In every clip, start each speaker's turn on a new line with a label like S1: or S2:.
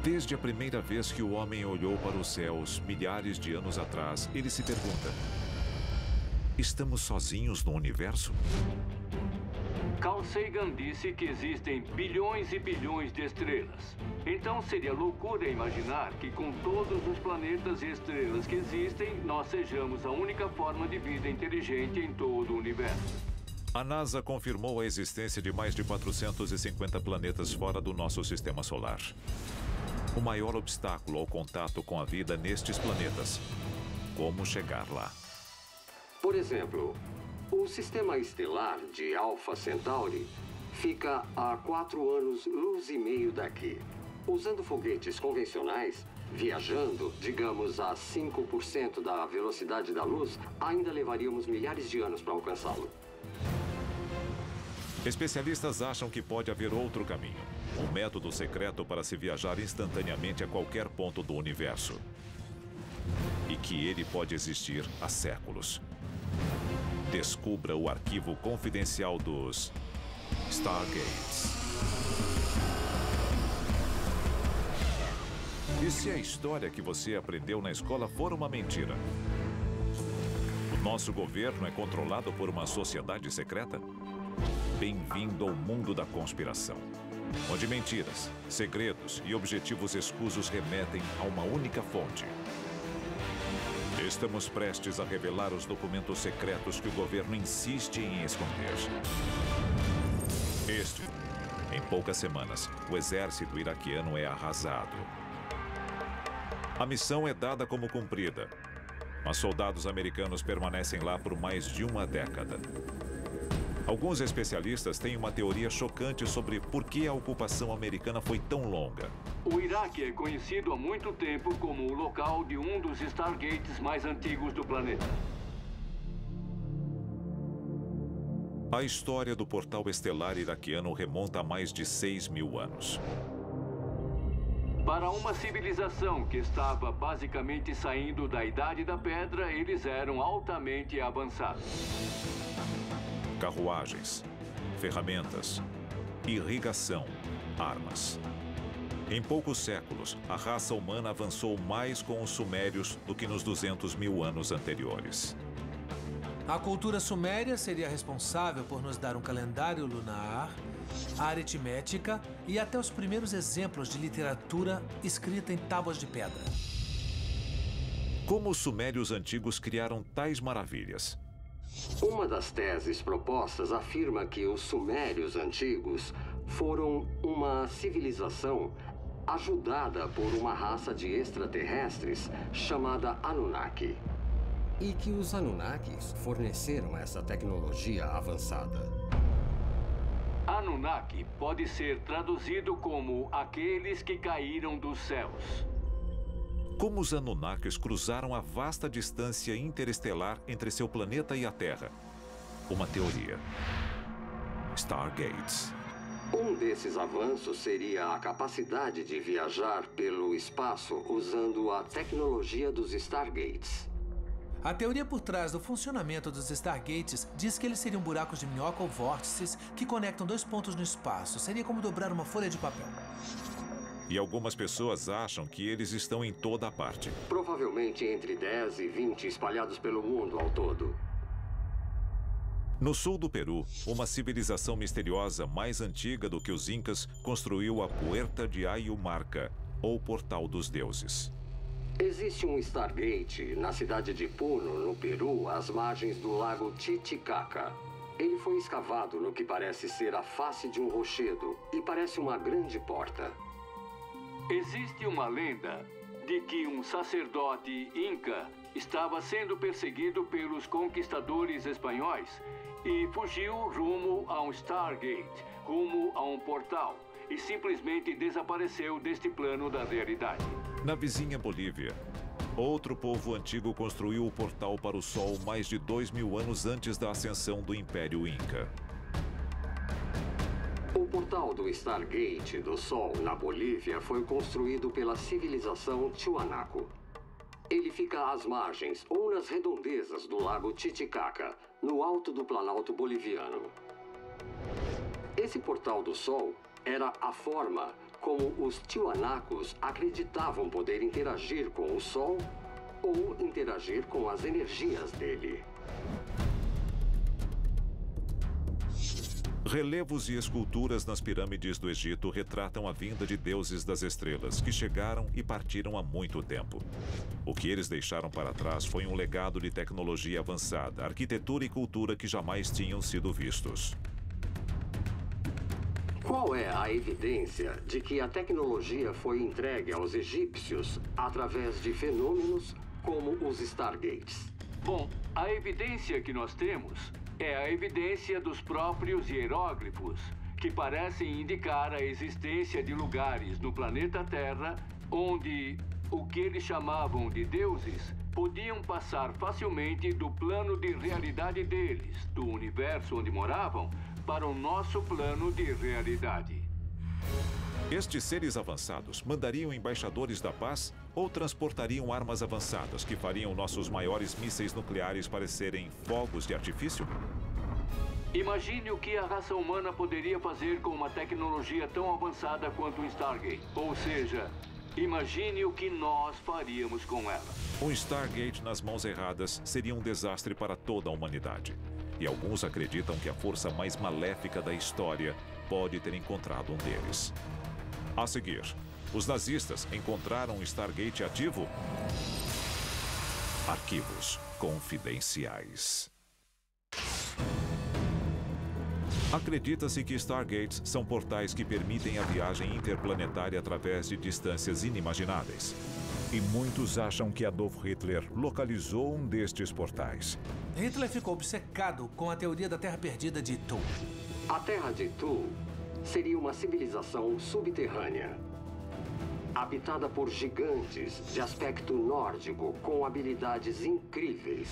S1: Desde a primeira vez que o homem olhou para os céus, milhares de anos atrás, ele se pergunta: estamos sozinhos no universo?
S2: Carl Sagan disse que existem bilhões e bilhões de estrelas. Então seria loucura imaginar que com todos os planetas e estrelas que existem, nós sejamos a única forma de vida inteligente em todo o universo.
S1: A NASA confirmou a existência de mais de 450 planetas fora do nosso sistema solar. O maior obstáculo ao contato com a vida nestes planetas: como chegar lá?
S3: Por exemplo, o sistema estelar de Alpha Centauri fica a 4 anos-luz e meio daqui. Usando foguetes convencionais, viajando, digamos, a 5% da velocidade da luz, ainda levaríamos milhares de anos para alcançá-lo.
S1: Especialistas acham que pode haver outro caminho. Um método secreto para se viajar instantaneamente a qualquer ponto do universo. E que ele pode existir há séculos. Descubra o arquivo confidencial dos Stargates. E se a história que você aprendeu na escola for uma mentira? O nosso governo é controlado por uma sociedade secreta? Bem-vindo ao mundo da conspiração, onde mentiras, segredos e objetivos escusos remetem a uma única fonte. Estamos prestes a revelar os documentos secretos que o governo insiste em esconder. Em poucas semanas, o exército iraquiano é arrasado. A missão é dada como cumprida, mas soldados americanos permanecem lá por mais de uma década. Alguns especialistas têm uma teoria chocante sobre por que a ocupação americana foi tão longa.
S2: O Iraque é conhecido há muito tempo como o local de um dos Stargates mais antigos do planeta.
S1: A história do portal estelar iraquiano remonta a mais de 6.000 anos.
S2: Para uma civilização que estava basicamente saindo da Idade da Pedra, eles eram altamente avançados.
S1: Carruagens, ferramentas, irrigação, armas. Em poucos séculos, a raça humana avançou mais com os sumérios do que nos 200.000 anos anteriores.
S4: A cultura suméria seria responsável por nos dar um calendário lunar, a aritmética e até os primeiros exemplos de literatura escrita em tábuas de pedra.
S1: Como os sumérios antigos criaram tais maravilhas?
S3: Uma das teses propostas afirma que os sumérios antigos foram uma civilização ajudada por uma raça de extraterrestres chamada Anunnaki.
S5: E que os Anunnakis forneceram essa tecnologia avançada.
S2: Anunnaki pode ser traduzido como aqueles que caíram dos céus.
S1: Como os Anunnakis cruzaram a vasta distância interestelar entre seu planeta e a Terra? Uma teoria. Stargates.
S3: Um desses avanços seria a capacidade de viajar pelo espaço usando a tecnologia dos Stargates.
S4: A teoria por trás do funcionamento dos Stargates diz que eles seriam buracos de minhoca ou vórtices que conectam dois pontos no espaço. Seria como dobrar uma folha de papel.
S1: E algumas pessoas acham que eles estão em toda a parte.
S3: Provavelmente entre 10 e 20 espalhados pelo mundo ao todo.
S1: No sul do Peru, uma civilização misteriosa mais antiga do que os Incas construiu a Puerta de Ayumarca, ou Portal dos Deuses.
S3: Existe um Stargate na cidade de Puno, no Peru, às margens do lago Titicaca. Ele foi escavado no que parece ser a face de um rochedo e parece uma grande porta.
S2: Existe uma lenda de que um sacerdote inca estava sendo perseguido pelos conquistadores espanhóis e fugiu rumo a um Stargate, rumo a um portal, e simplesmente desapareceu deste plano da realidade.
S1: Na vizinha Bolívia, outro povo antigo construiu o portal para o Sol mais de 2.000 anos antes da ascensão do Império Inca.
S3: O portal do Stargate do Sol, na Bolívia, foi construído pela civilização Tiwanaku. Ele fica às margens ou nas redondezas do lago Titicaca, no alto do Planalto boliviano. Esse portal do Sol era a forma como os tiwanakus acreditavam poder interagir com o Sol ou interagir com as energias dele.
S1: Relevos e esculturas nas pirâmides do Egito retratam a vinda de deuses das estrelas, que chegaram e partiram há muito tempo. O que eles deixaram para trás foi um legado de tecnologia avançada, arquitetura e cultura que jamais tinham sido vistos.
S3: Qual é a evidência de que a tecnologia foi entregue aos egípcios através de fenômenos como os Stargates?
S2: Bom, a evidência que nós temos é a evidência dos próprios hieróglifos, que parecem indicar a existência de lugares no planeta Terra onde o que eles chamavam de deuses podiam passar facilmente do plano de realidade deles, do universo onde moravam, para o nosso plano de realidade.
S1: Estes seres avançados mandariam embaixadores da paz ou transportariam armas avançadas que fariam nossos maiores mísseis nucleares parecerem fogos de artifício?
S2: Imagine o que a raça humana poderia fazer com uma tecnologia tão avançada quanto o Stargate. Ou seja, imagine o que nós faríamos com ela.
S1: Um Stargate nas mãos erradas seria um desastre para toda a humanidade. E alguns acreditam que a força mais maléfica da história pode ter encontrado um deles. A seguir, os nazistas encontraram um Stargate ativo? Arquivos confidenciais. Acredita-se que Stargates são portais que permitem a viagem interplanetária através de distâncias inimagináveis. E muitos acham que Adolf Hitler localizou um destes portais.
S4: Hitler ficou obcecado com a teoria da Terra Perdida de Thule.
S3: A Terra de Thule seria uma civilização subterrânea, habitada por gigantes de aspecto nórdico com habilidades incríveis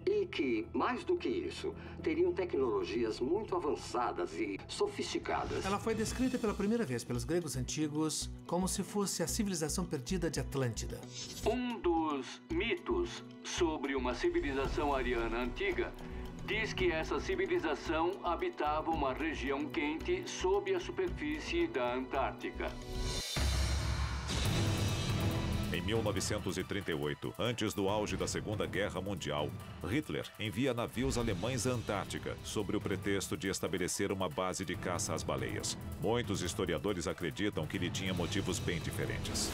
S3: e que, mais do que isso, teriam tecnologias muito avançadas e sofisticadas.
S4: Ela foi descrita pela primeira vez pelos gregos antigos como se fosse a civilização perdida de Atlântida.
S2: Um dos mitos sobre uma civilização ariana antiga diz que essa civilização habitava uma região quente sob a superfície da Antártica.
S1: Em 1938, antes do auge da Segunda Guerra Mundial, Hitler envia navios alemães à Antártica, sob o pretexto de estabelecer uma base de caça às baleias. Muitos historiadores acreditam que ele tinha motivos bem diferentes.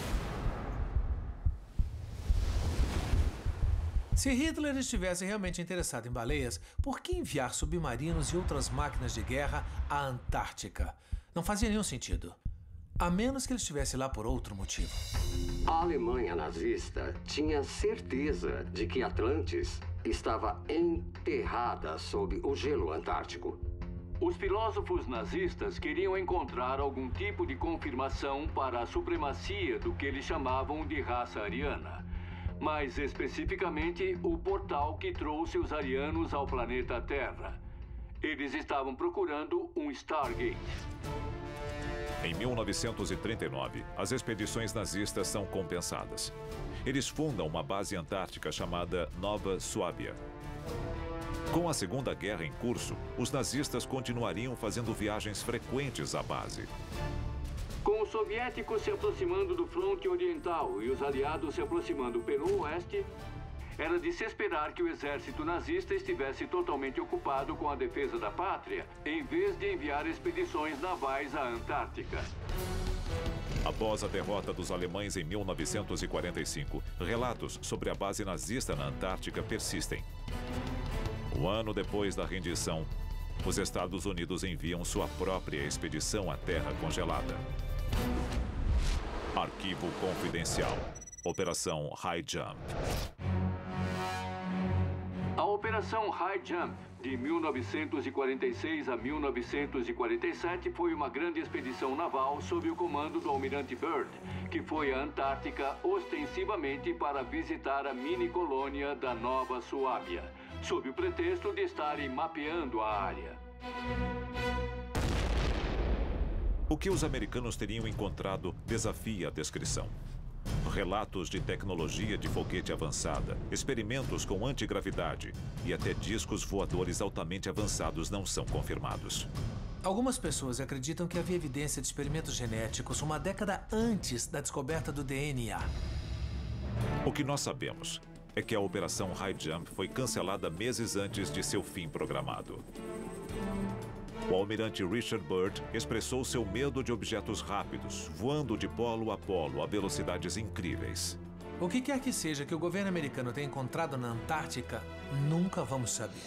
S4: Se Hitler estivesse realmente interessado em baleias, por que enviar submarinos e outras máquinas de guerra à Antártica? Não fazia nenhum sentido. A menos que ele estivesse lá por outro motivo.
S3: A Alemanha nazista tinha certeza de que Atlantis estava enterrada sob o gelo antártico.
S2: Os filósofos nazistas queriam encontrar algum tipo de confirmação para a supremacia do que eles chamavam de raça ariana. Mais especificamente, o portal que trouxe os arianos ao planeta Terra. Eles estavam procurando um Stargate.
S1: Em 1939, as expedições nazistas são compensadas. Eles fundam uma base antártica chamada Nova Suábia. Com a Segunda Guerra em curso, os nazistas continuariam fazendo viagens frequentes à base.
S2: Com os soviéticos se aproximando do fronte oriental e os aliados se aproximando pelo oeste, era de se esperar que o exército nazista estivesse totalmente ocupado com a defesa da pátria, em vez de enviar expedições navais à Antártica.
S1: Após a derrota dos alemães em 1945, relatos sobre a base nazista na Antártica persistem. Um ano depois da rendição, os Estados Unidos enviam sua própria expedição à Terra congelada. Arquivo confidencial. Operação High Jump.
S2: A Operação High Jump, de 1946 a 1947, foi uma grande expedição naval sob o comando do almirante Byrd, que foi à Antártica ostensivamente para visitar a mini-colônia da Nova Suábia, sob o pretexto de estarem mapeando a área.
S1: O que os americanos teriam encontrado desafia a descrição. Relatos de tecnologia de foguete avançada, experimentos com antigravidade e até discos voadores altamente avançados não são confirmados.
S4: Algumas pessoas acreditam que havia evidência de experimentos genéticos uma década antes da descoberta do DNA.
S1: O que nós sabemos é que a Operação High Jump foi cancelada meses antes de seu fim programado. O almirante Richard Byrd expressou seu medo de objetos rápidos, voando de polo a polo a velocidades incríveis.
S4: O que quer que seja que o governo americano tenha encontrado na Antártica, nunca vamos saber.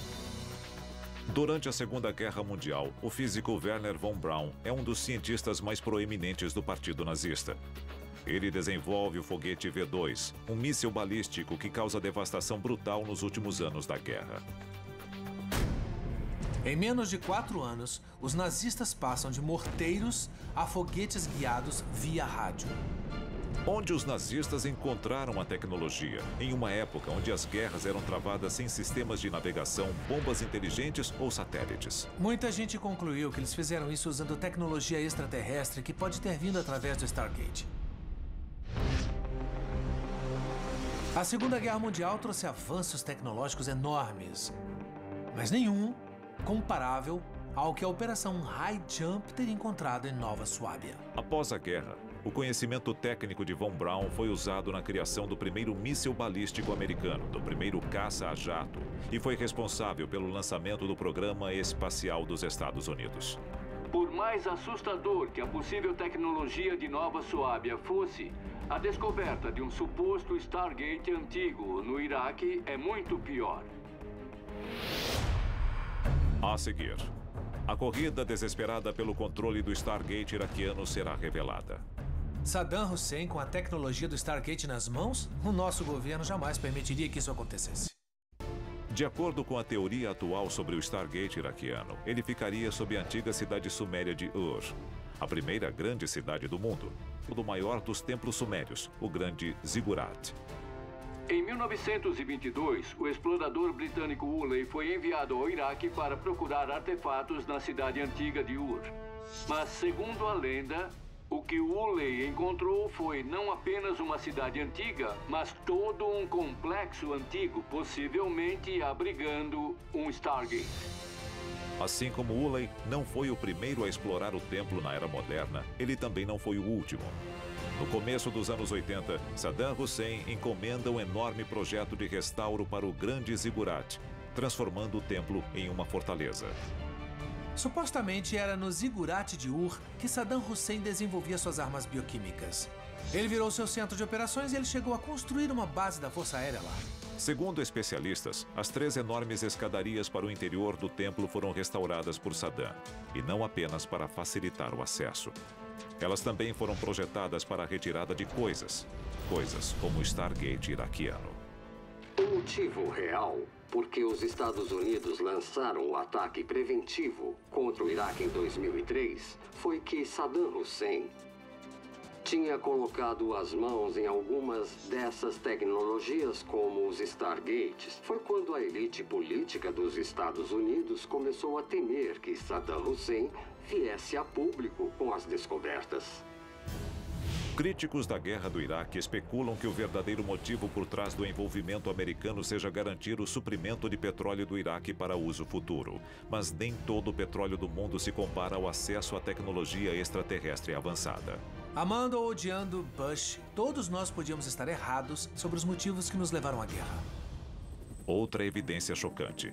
S1: Durante a Segunda Guerra Mundial, o físico Wernher von Braun é um dos cientistas mais proeminentes do Partido Nazista. Ele desenvolve o foguete V2, um míssil balístico que causa devastação brutal nos últimos anos da guerra.
S4: Em menos de 4 anos, os nazistas passam de morteiros a foguetes guiados via rádio.
S1: Onde os nazistas encontraram a tecnologia, em uma época onde as guerras eram travadas sem sistemas de navegação, bombas inteligentes ou satélites.
S4: Muita gente concluiu que eles fizeram isso usando tecnologia extraterrestre que pode ter vindo através do Stargate. A Segunda Guerra Mundial trouxe avanços tecnológicos enormes, mas nenhum comparável ao que a Operação High Jump teria encontrado em Nova Suábia.
S1: Após a guerra, o conhecimento técnico de von Braun foi usado na criação do primeiro míssil balístico americano, do primeiro caça a jato, e foi responsável pelo lançamento do Programa Espacial dos Estados Unidos.
S2: Por mais assustador que a possível tecnologia de Nova Suábia fosse, a descoberta de um suposto Stargate antigo no Iraque é muito pior.
S1: A seguir, a corrida desesperada pelo controle do Stargate iraquiano será revelada.
S4: Saddam Hussein com a tecnologia do Stargate nas mãos? O nosso governo jamais permitiria que isso acontecesse.
S1: De acordo com a teoria atual sobre o Stargate iraquiano, ele ficaria sob a antiga cidade suméria de Ur, a primeira grande cidade do mundo, o maior dos templos sumérios, o grande Ziggurat.
S2: Em 1922, o explorador britânico Woolley foi enviado ao Iraque para procurar artefatos na cidade antiga de Ur. Mas, segundo a lenda, o que Woolley encontrou foi não apenas uma cidade antiga, mas todo um complexo antigo, possivelmente abrigando um Stargate.
S1: Assim como Woolley não foi o primeiro a explorar o templo na era moderna, ele também não foi o último. No começo dos anos 80, Saddam Hussein encomenda um enorme projeto de restauro para o grande Ziggurat, transformando o templo em uma fortaleza.
S4: Supostamente era no Ziggurat de Ur que Saddam Hussein desenvolvia suas armas bioquímicas. Ele virou seu centro de operações e ele chegou a construir uma base da Força Aérea lá.
S1: Segundo especialistas, as 3 enormes escadarias para o interior do templo foram restauradas por Saddam, e não apenas para facilitar o acesso. Elas também foram projetadas para a retirada de coisas como o Stargate iraquiano.
S3: O motivo real por que os Estados Unidos lançaram o ataque preventivo contra o Iraque em 2003 foi que Saddam Hussein tinha colocado as mãos em algumas dessas tecnologias, como os Stargates. Foi quando a elite política dos Estados Unidos começou a temer que Saddam Hussein viesse a público com as descobertas.
S1: Críticos da guerra do Iraque especulam que o verdadeiro motivo por trás do envolvimento americano seja garantir o suprimento de petróleo do Iraque para uso futuro. Mas nem todo o petróleo do mundo se compara ao acesso à tecnologia extraterrestre avançada.
S4: Amando ou odiando Bush, todos nós podíamos estar errados sobre os motivos que nos levaram à guerra.
S1: Outra evidência chocante.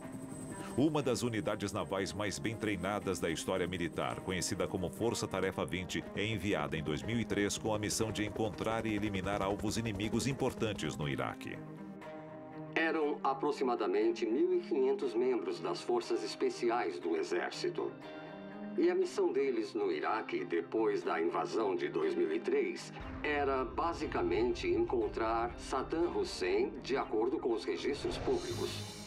S1: Uma das unidades navais mais bem treinadas da história militar, conhecida como Força Tarefa 20, é enviada em 2003 com a missão de encontrar e eliminar alvos inimigos importantes no Iraque.
S3: Eram aproximadamente 1.500 membros das forças especiais do Exército. E a missão deles no Iraque, depois da invasão de 2003, era basicamente encontrar Saddam Hussein de acordo com os registros públicos.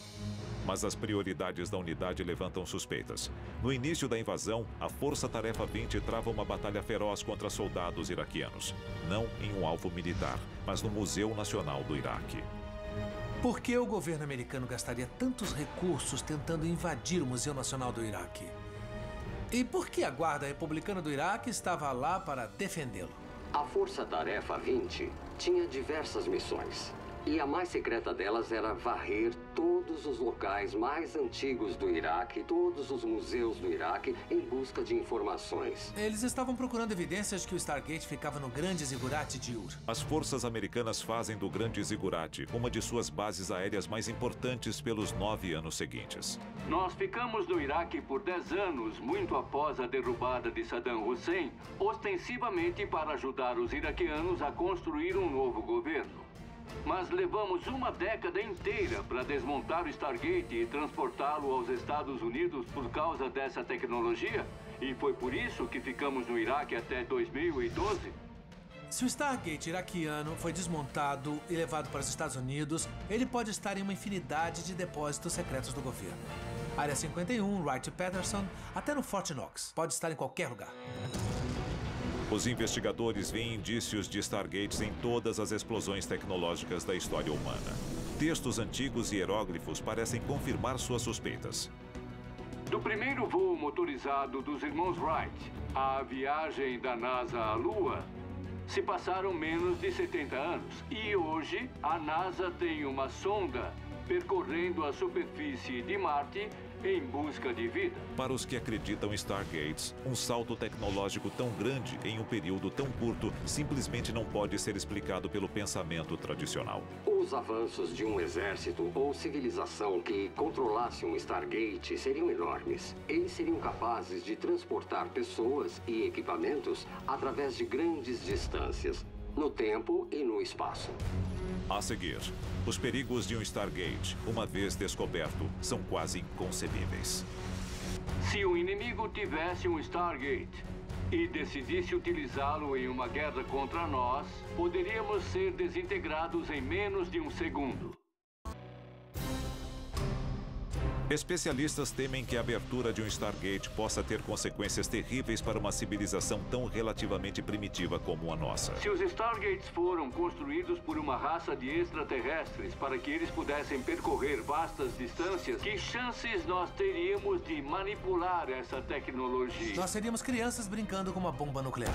S1: Mas as prioridades da unidade levantam suspeitas. No início da invasão, a Força Tarefa 20 trava uma batalha feroz contra soldados iraquianos. Não em um alvo militar, mas no Museu Nacional do Iraque.
S4: Por que o governo americano gastaria tantos recursos tentando invadir o Museu Nacional do Iraque? E por que a Guarda Republicana do Iraque estava lá para defendê-lo?
S3: A Força Tarefa 20 tinha diversas missões. E a mais secreta delas era varrer todos os locais mais antigos do Iraque, todos os museus do Iraque, em busca de informações.
S4: Eles estavam procurando evidências de que o Stargate ficava no Grande Zigurate de Ur.
S1: As forças americanas fazem do Grande Zigurate uma de suas bases aéreas mais importantes pelos 9 anos seguintes.
S2: Nós ficamos no Iraque por 10 anos, muito após a derrubada de Saddam Hussein, ostensivamente para ajudar os iraquianos a construir um novo governo. Mas levamos uma década inteira para desmontar o Stargate e transportá-lo aos Estados Unidos por causa dessa tecnologia. E foi por isso que ficamos no Iraque até 2012.
S4: Se o Stargate iraquiano foi desmontado e levado para os Estados Unidos, ele pode estar em uma infinidade de depósitos secretos do governo. Área 51, Wright-Patterson, até no Fort Knox. Pode estar em qualquer lugar.
S1: Os investigadores veem indícios de Stargates em todas as explosões tecnológicas da história humana. Textos antigos e hieróglifos parecem confirmar suas suspeitas.
S2: Do primeiro voo motorizado dos irmãos Wright à viagem da NASA à Lua, se passaram menos de 70 anos. E hoje, a NASA tem uma sonda percorrendo a superfície de Marte em busca de vida.
S1: Para os que acreditam em Stargates, um salto tecnológico tão grande em um período tão curto simplesmente não pode ser explicado pelo pensamento tradicional.
S3: Os avanços de um exército ou civilização que controlasse um Stargate seriam enormes. Eles seriam capazes de transportar pessoas e equipamentos através de grandes distâncias, no tempo e no espaço.
S1: A seguir, os perigos de um Stargate, uma vez descoberto, são quase inconcebíveis.
S2: Se o inimigo tivesse um Stargate e decidisse utilizá-lo em uma guerra contra nós, poderíamos ser desintegrados em menos de um segundo.
S1: Especialistas temem que a abertura de um Stargate possa ter consequências terríveis para uma civilização tão relativamente primitiva como a nossa.
S2: Se os Stargates foram construídos por uma raça de extraterrestres para que eles pudessem percorrer vastas distâncias, que chances nós teríamos de manipular essa tecnologia?
S4: Nós seríamos crianças brincando com uma bomba nuclear.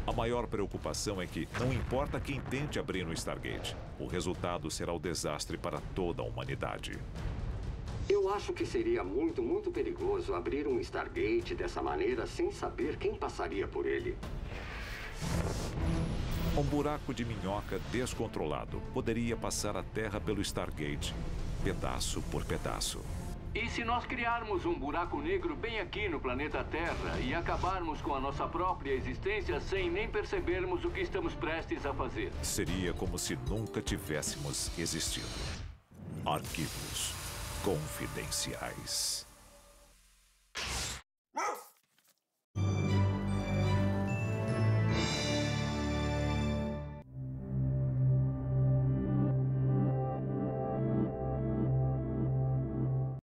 S1: A maior preocupação é que, não importa quem tente abrir um Stargate, o resultado será o desastre para toda a humanidade.
S3: Eu acho que seria muito perigoso abrir um Stargate dessa maneira sem saber quem passaria por ele.
S1: Um buraco de minhoca descontrolado poderia passar a Terra pelo Stargate, pedaço por pedaço.
S2: E se nós criarmos um buraco negro bem aqui no planeta Terra e acabarmos com a nossa própria existência sem nem percebermos o que estamos prestes a fazer?
S1: Seria como se nunca tivéssemos existido. Arquivos confidenciais.